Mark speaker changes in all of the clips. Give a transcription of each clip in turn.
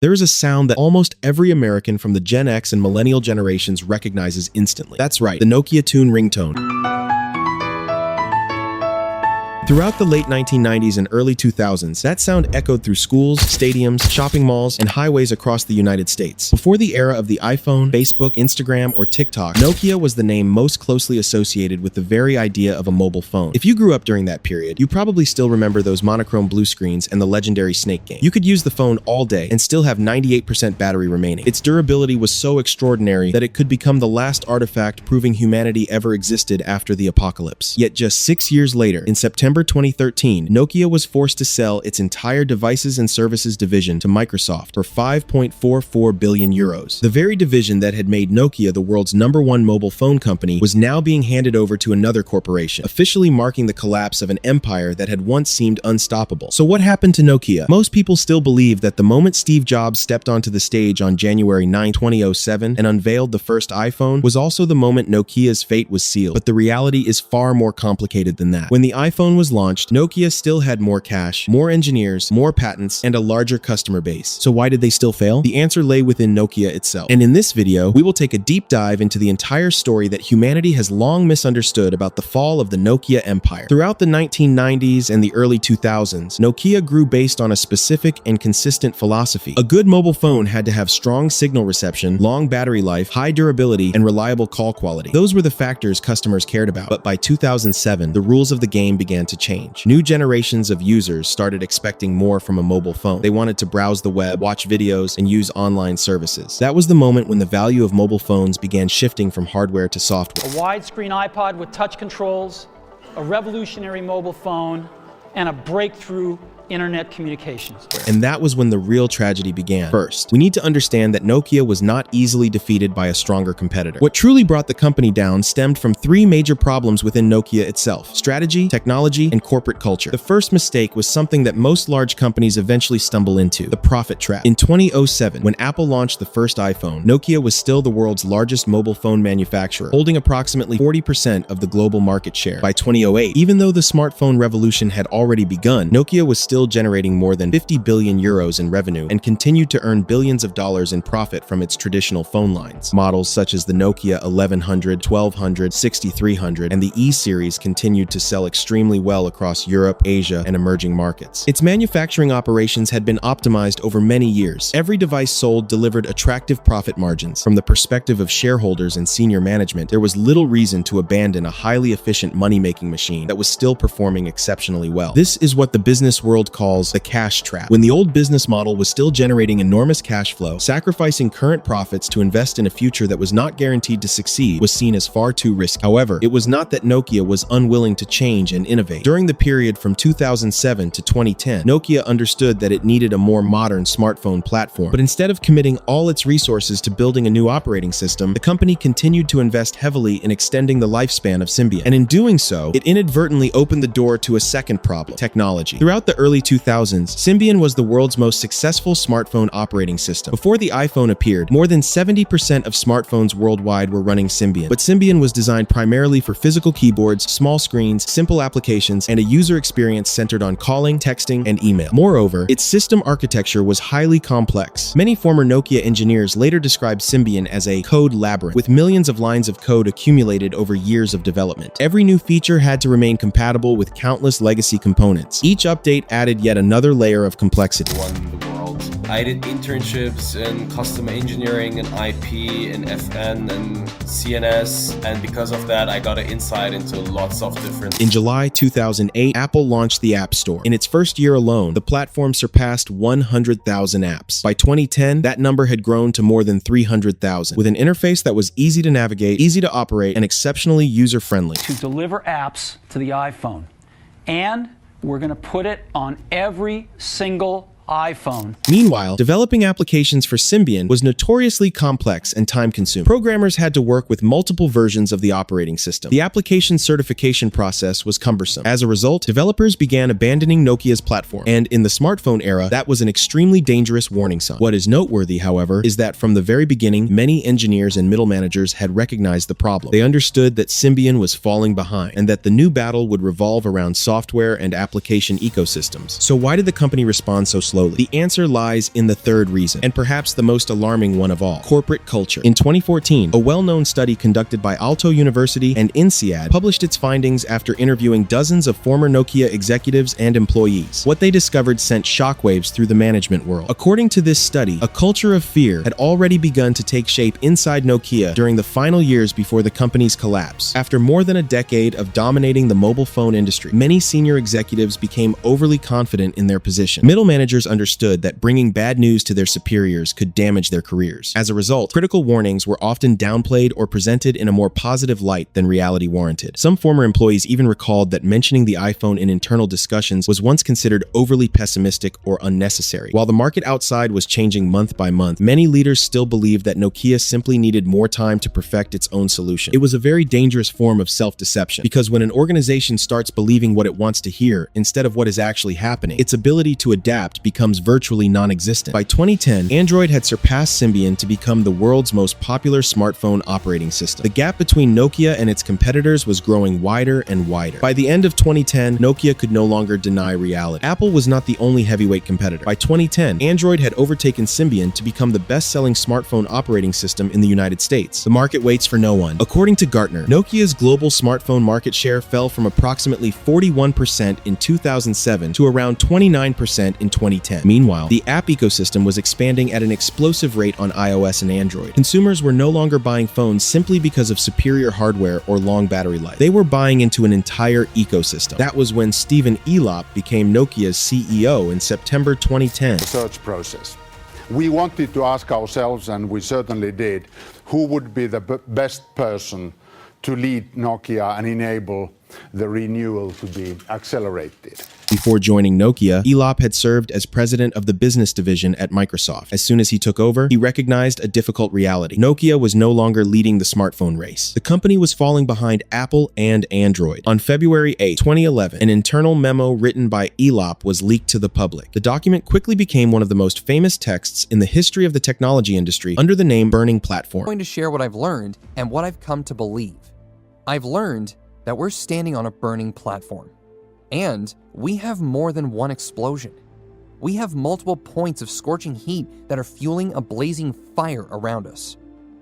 Speaker 1: There is a sound that almost every American from the Gen X and Millennial generations recognizes instantly. That's right, the Nokia Tune ringtone. Throughout the late 1990s and early 2000s, that sound echoed through schools, stadiums, shopping malls, and highways across the United States. Before the era of the iPhone, Facebook, Instagram, or TikTok, Nokia was the name most closely associated with the very idea of a mobile phone. If you grew up during that period, you probably still remember those monochrome blue screens and the legendary Snake game. You could use the phone all day and still have 98% battery remaining. Its durability was so extraordinary that it could become the last artifact proving humanity ever existed after the apocalypse. Yet just 6 years later, in September 2013, Nokia was forced to sell its entire devices and services division to Microsoft for 5.44 billion euros. The very division that had made Nokia the world's #1 mobile phone company was now being handed over to another corporation, officially marking the collapse of an empire that had once seemed unstoppable. So what happened to Nokia? Most people still believe that the moment Steve Jobs stepped onto the stage on January 9, 2007 and unveiled the first iPhone was also the moment Nokia's fate was sealed. But the reality is far more complicated than that. When the iPhone was launched, Nokia still had more cash, more engineers, more patents, and a larger customer base. So why did they still fail? The answer lay within Nokia itself. And in this video, we will take a deep dive into the entire story that humanity has long misunderstood about the fall of the Nokia empire. Throughout the 1990s and the early 2000s, Nokia grew based on a specific and consistent philosophy. A good mobile phone had to have strong signal reception, long battery life, high durability, and reliable call quality. Those were the factors customers cared about. But by 2007, the rules of the game began to change. New generations of users started expecting more from a mobile phone. They wanted to browse the web, watch videos, and use online services. That was the moment when the value of mobile phones began shifting from hardware to software.
Speaker 2: A widescreen iPod with touch controls, a revolutionary mobile phone, and a breakthrough internet communications.
Speaker 1: And that was when the real tragedy began. First, we need to understand that Nokia was not easily defeated by a stronger competitor. What truly brought the company down stemmed from three major problems within Nokia itself: strategy, technology, and corporate culture. The first mistake was something that most large companies eventually stumble into: the profit trap. In 2007, when Apple launched the first iPhone, Nokia was still the world's largest mobile phone manufacturer, holding approximately 40% of the global market share. By 2008, even though the smartphone revolution had already begun, Nokia was still generating more than 50 billion euros in revenue and continued to earn billions of dollars in profit from its traditional phone lines. Models such as the Nokia 1100, 1200, 6300, and the E-series continued to sell extremely well across Europe, Asia, and emerging markets. Its manufacturing operations had been optimized over many years. Every device sold delivered attractive profit margins. From the perspective of shareholders and senior management, there was little reason to abandon a highly efficient money-making machine that was still performing exceptionally well. This is what the business world calls the cash trap. When the old business model was still generating enormous cash flow, sacrificing current profits to invest in a future that was not guaranteed to succeed was seen as far too risky. However, it was not that Nokia was unwilling to change and innovate. During the period from 2007 to 2010, Nokia understood that it needed a more modern smartphone platform. But instead of committing all its resources to building a new operating system, the company continued to invest heavily in extending the lifespan of Symbian. And in doing so, it inadvertently opened the door to a second problem: technology. Throughout the early 2000s, Symbian was the world's most successful smartphone operating system. Before the iPhone appeared, more than 70% of smartphones worldwide were running Symbian. But Symbian was designed primarily for physical keyboards, small screens, simple applications, and a user experience centered on calling, texting, and email. Moreover, its system architecture was highly complex. Many former Nokia engineers later described Symbian as a code labyrinth, with millions of lines of code accumulated over years of development. Every new feature had to remain compatible with countless legacy components. Each update added yet another layer of complexity.
Speaker 3: Won the world. I did internships in customer engineering and IP and FN and CNS, and because of that I got an insight into lots of different...
Speaker 1: In July 2008, Apple launched the App Store. In its first year alone, the platform surpassed 100,000 apps. By 2010, that number had grown to more than 300,000, with an interface that was easy to navigate, easy to operate, and exceptionally user-friendly.
Speaker 2: To deliver apps to the iPhone, and we're going to put it on every single iPhone.
Speaker 1: Meanwhile, developing applications for Symbian was notoriously complex and time-consuming. Programmers had to work with multiple versions of the operating system. The application certification process was cumbersome. As a result, developers began abandoning Nokia's platform, and in the smartphone era, that was an extremely dangerous warning sign. What is noteworthy, however, is that from the very beginning, many engineers and middle managers had recognized the problem. They understood that Symbian was falling behind, and that the new battle would revolve around software and application ecosystems. So why did the company respond so slowly? slowly? The answer lies in the third reason, and perhaps the most alarming one of all: corporate culture. In 2014, a well-known study conducted by Aalto University and INSEAD published its findings after interviewing dozens of former Nokia executives and employees. What they discovered sent shockwaves through the management world. According to this study, a culture of fear had already begun to take shape inside Nokia during the final years before the company's collapse. After more than a decade of dominating the mobile phone industry, many senior executives became overly confident in their position. Middle managers understood that bringing bad news to their superiors could damage their careers. As a result, critical warnings were often downplayed or presented in a more positive light than reality warranted. Some former employees even recalled that mentioning the iPhone in internal discussions was once considered overly pessimistic or unnecessary. While the market outside was changing month by month, many leaders still believed that Nokia simply needed more time to perfect its own solution. It was a very dangerous form of self-deception, because when an organization starts believing what it wants to hear instead of what is actually happening, its ability to adapt becomes virtually non-existent. By 2010, Android had surpassed Symbian to become the world's most popular smartphone operating system. The gap between Nokia and its competitors was growing wider and wider. By the end of 2010, Nokia could no longer deny reality. Apple was not the only heavyweight competitor. By 2010, Android had overtaken Symbian to become the best-selling smartphone operating system in the United States. The market waits for no one. According to Gartner, Nokia's global smartphone market share fell from approximately 41% in 2007 to around 29% in 2010. Meanwhile, the app ecosystem was expanding at an explosive rate on iOS and Android. Consumers were no longer buying phones simply because of superior hardware or long battery life. They were buying into an entire ecosystem. That was when Stephen Elop became Nokia's CEO in September 2010.
Speaker 4: Search process. We wanted to ask ourselves, and we certainly did, who would be the best person to lead Nokia and enable the renewal to be accelerated.
Speaker 1: Before joining Nokia, Elop had served as president of the business division at Microsoft. As soon as he took over, he recognized a difficult reality. Nokia was no longer leading the smartphone race. The company was falling behind Apple and Android. On February 8, 2011, an internal memo written by Elop was leaked to the public. The document quickly became one of the most famous texts in the history of the technology industry under the name Burning Platform.
Speaker 5: I'm going to share what I've learned and what I've come to believe. I've learned that we're standing on a burning platform. And we have more than one explosion. We have multiple points of scorching heat that are fueling a blazing fire around us.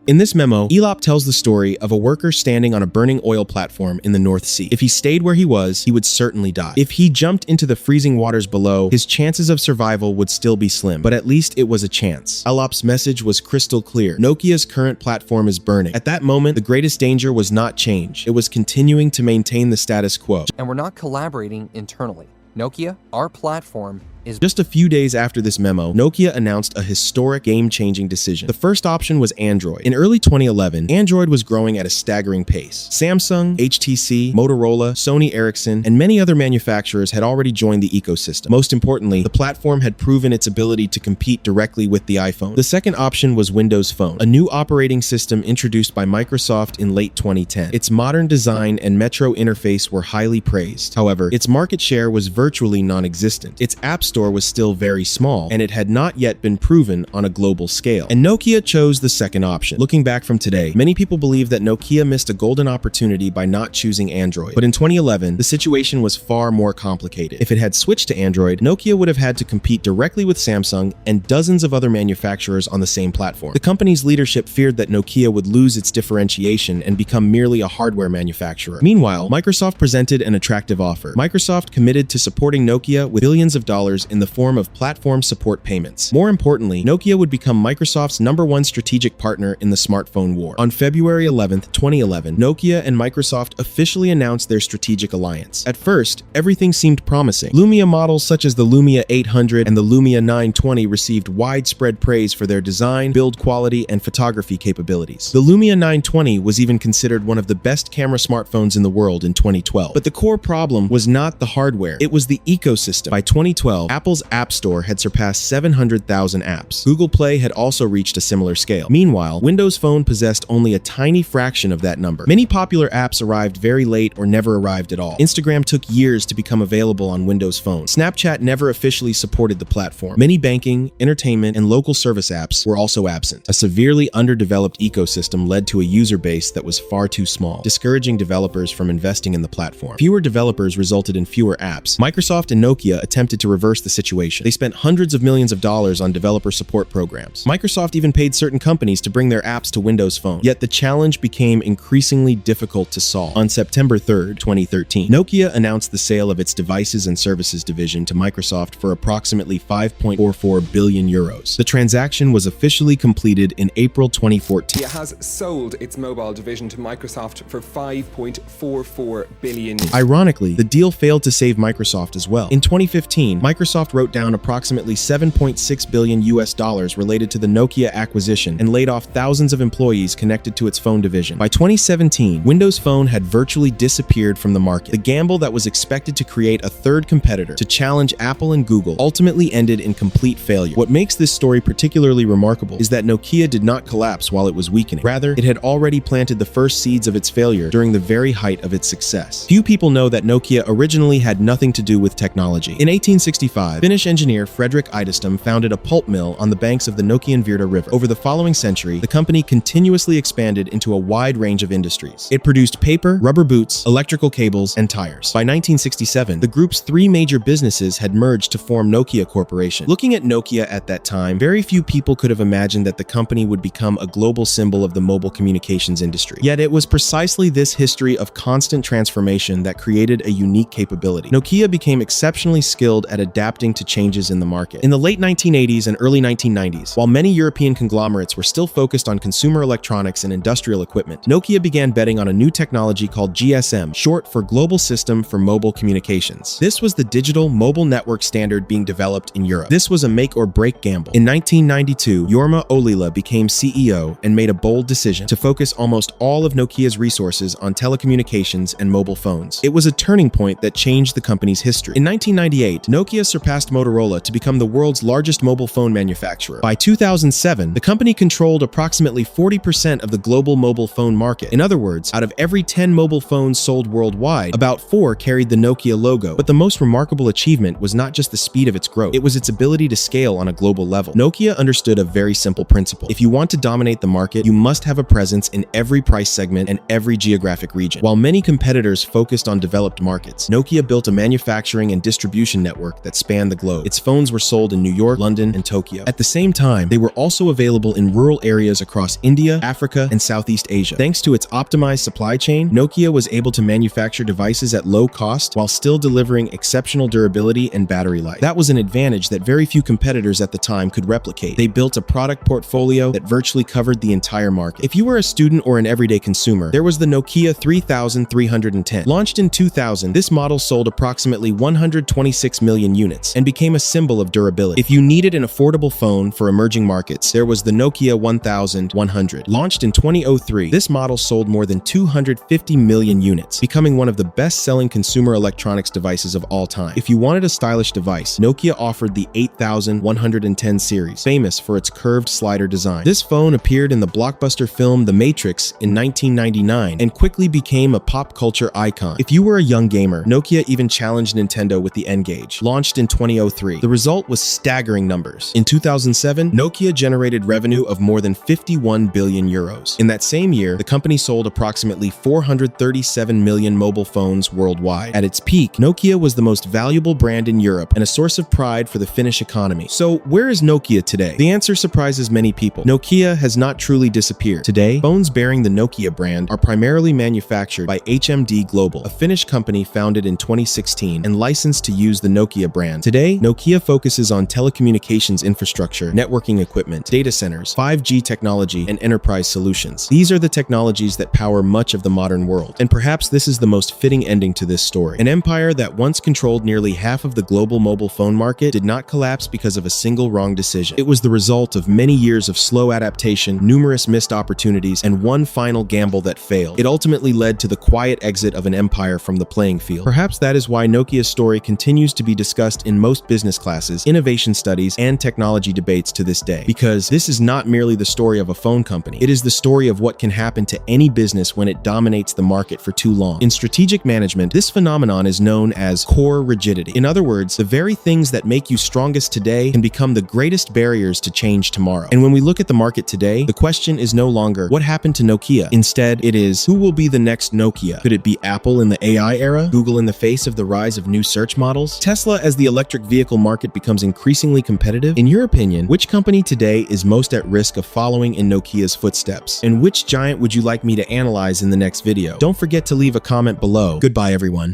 Speaker 1: In this memo, Elop tells the story of a worker standing on a burning oil platform in the North Sea. If he stayed where he was, he would certainly die. If he jumped into the freezing waters below, his chances of survival would still be slim, but at least it was a chance. Elop's message was crystal clear. Nokia's current platform is burning. At that moment, the greatest danger was not change. It was continuing to maintain the status quo.
Speaker 5: And we're not collaborating internally. Nokia, our platform, is...
Speaker 1: Just a few days after this memo, Nokia announced a historic game-changing decision. The first option was Android. In early 2011, Android was growing at a staggering pace. Samsung, HTC, Motorola, Sony Ericsson, and many other manufacturers had already joined the ecosystem. Most importantly, the platform had proven its ability to compete directly with the iPhone. The second option was Windows Phone, a new operating system introduced by Microsoft in late 2010. Its modern design and Metro interface were highly praised. However, its market share was virtually non-existent. Its App Store was still very small, and it had not yet been proven on a global scale. And Nokia chose the second option. Looking back from today, many people believe that Nokia missed a golden opportunity by not choosing Android. But in 2011, the situation was far more complicated. If it had switched to Android, Nokia would have had to compete directly with Samsung and dozens of other manufacturers on the same platform. The company's leadership feared that Nokia would lose its differentiation and become merely a hardware manufacturer. Meanwhile, Microsoft presented an attractive offer. Microsoft committed to supporting Nokia with billions of dollars in the form of platform support payments. More importantly, Nokia would become Microsoft's #1 strategic partner in the smartphone war. On February 11, 2011, Nokia and Microsoft officially announced their strategic alliance. At first, everything seemed promising. Lumia models such as the Lumia 800 and the Lumia 920 received widespread praise for their design, build quality, and photography capabilities. The Lumia 920 was even considered one of the best camera smartphones in the world in 2012. But the core problem was not the hardware, it was the ecosystem. By 2012, Apple's App Store had surpassed 700,000 apps. Google Play had also reached a similar scale. Meanwhile, Windows Phone possessed only a tiny fraction of that number. Many popular apps arrived very late or never arrived at all. Instagram took years to become available on Windows Phone. Snapchat never officially supported the platform. Many banking, entertainment, and local service apps were also absent. A severely underdeveloped ecosystem led to a user base that was far too small, discouraging developers from investing in the platform. Fewer developers resulted in fewer apps. Microsoft and Nokia attempted to reverse reverse the situation. They spent hundreds of millions of dollars on developer support programs. Microsoft even paid certain companies to bring their apps to Windows Phone. Yet the challenge became increasingly difficult to solve. On September 3rd, 2013, Nokia announced the sale of its Devices and Services division to Microsoft for approximately 5.44 billion euros. The transaction was officially completed in April 2014.
Speaker 6: It has sold its mobile division to Microsoft for 5.44 billion.
Speaker 1: Ironically, the deal failed to save Microsoft as well. In 2015, Microsoft wrote down approximately 7.6 billion US dollars related to the Nokia acquisition and laid off thousands of employees connected to its phone division. By 2017, Windows Phone had virtually disappeared from the market. The gamble that was expected to create a third competitor to challenge Apple and Google ultimately ended in complete failure. What makes this story particularly remarkable is that Nokia did not collapse while it was weakening. Rather, it had already planted the first seeds of its failure during the very height of its success. Few people know that Nokia originally had nothing to do with technology. In 1865, Finnish engineer Fredrik Idestam founded a pulp mill on the banks of the Nokian Virta River. Over the following century, the company continuously expanded into a wide range of industries. It produced paper, rubber boots, electrical cables, and tires. By 1967, the group's three major businesses had merged to form Nokia Corporation. Looking at Nokia at that time, very few people could have imagined that the company would become a global symbol of the mobile communications industry. Yet it was precisely this history of constant transformation that created a unique capability. Nokia became exceptionally skilled at adapting to changes in the market. In the late 1980s and early 1990s, while many European conglomerates were still focused on consumer electronics and industrial equipment, Nokia began betting on a new technology called GSM, short for Global System for Mobile Communications. This was the digital mobile network standard being developed in Europe. This was a make-or-break gamble. In 1992, Jorma Ollila became CEO and made a bold decision to focus almost all of Nokia's resources on telecommunications and mobile phones. It was a turning point that changed the company's history. In 1998, Nokia surpassed Motorola to become the world's largest mobile phone manufacturer. By 2007, the company controlled approximately 40% of the global mobile phone market. In other words, out of every 10 mobile phones sold worldwide, about 4 carried the Nokia logo. But the most remarkable achievement was not just the speed of its growth, it was its ability to scale on a global level. Nokia understood a very simple principle. If you want to dominate the market, you must have a presence in every price segment and every geographic region. While many competitors focused on developed markets, Nokia built a manufacturing and distribution network that spanned the globe. Its phones were sold in New York, London, and Tokyo. At the same time, they were also available in rural areas across India, Africa, and Southeast Asia. Thanks to its optimized supply chain, Nokia was able to manufacture devices at low cost while still delivering exceptional durability and battery life. That was an advantage that very few competitors at the time could replicate. They built a product portfolio that virtually covered the entire market. If you were a student or an everyday consumer, there was the Nokia 3310. Launched in 2000, this model sold approximately 126 million units and became a symbol of durability. If you needed an affordable phone for emerging markets, there was the Nokia 1100. Launched in 2003, this model sold more than 250 million units, becoming one of the best-selling consumer electronics devices of all time. If you wanted a stylish device, Nokia offered the 8110 series, famous for its curved slider design. This phone appeared in the blockbuster film The Matrix in 1999 and quickly became a pop culture icon. If you were a young gamer, Nokia even challenged Nintendo with the N-Gage. Launched in 2003, the result was staggering numbers. In 2007, Nokia generated revenue of more than 51 billion euros. In that same year, the company sold approximately 437 million mobile phones worldwide. At its peak, Nokia was the most valuable brand in Europe and a source of pride for the Finnish economy. So, where is Nokia today? The answer surprises many people. Nokia has not truly disappeared. Today, phones bearing the Nokia brand are primarily manufactured by HMD Global, a Finnish company founded in 2016 and licensed to use the Nokia brand. Today, Nokia focuses on telecommunications infrastructure, networking equipment, data centers, 5G technology, and enterprise solutions. These are the technologies that power much of the modern world. And perhaps this is the most fitting ending to this story. An empire that once controlled nearly half of the global mobile phone market did not collapse because of a single wrong decision. It was the result of many years of slow adaptation, numerous missed opportunities, and one final gamble that failed. It ultimately led to the quiet exit of an empire from the playing field. Perhaps that is why Nokia's story continues to be discussed in most business classes, innovation studies, and technology debates to this day. Because this is not merely the story of a phone company, it is the story of what can happen to any business when it dominates the market for too long. In strategic management, this phenomenon is known as core rigidity. In other words, the very things that make you strongest today can become the greatest barriers to change tomorrow. And when we look at the market today, the question is no longer what happened to Nokia. Instead, it is who will be the next Nokia? Could it be Apple in the AI era? Google in the face of the rise of new search models? Tesla as the the electric vehicle market becomes increasingly competitive, in your opinion, which company today is most at risk of following in Nokia's footsteps? And which giant would you like me to analyze in the next video? Don't forget to leave a comment below. Goodbye, everyone.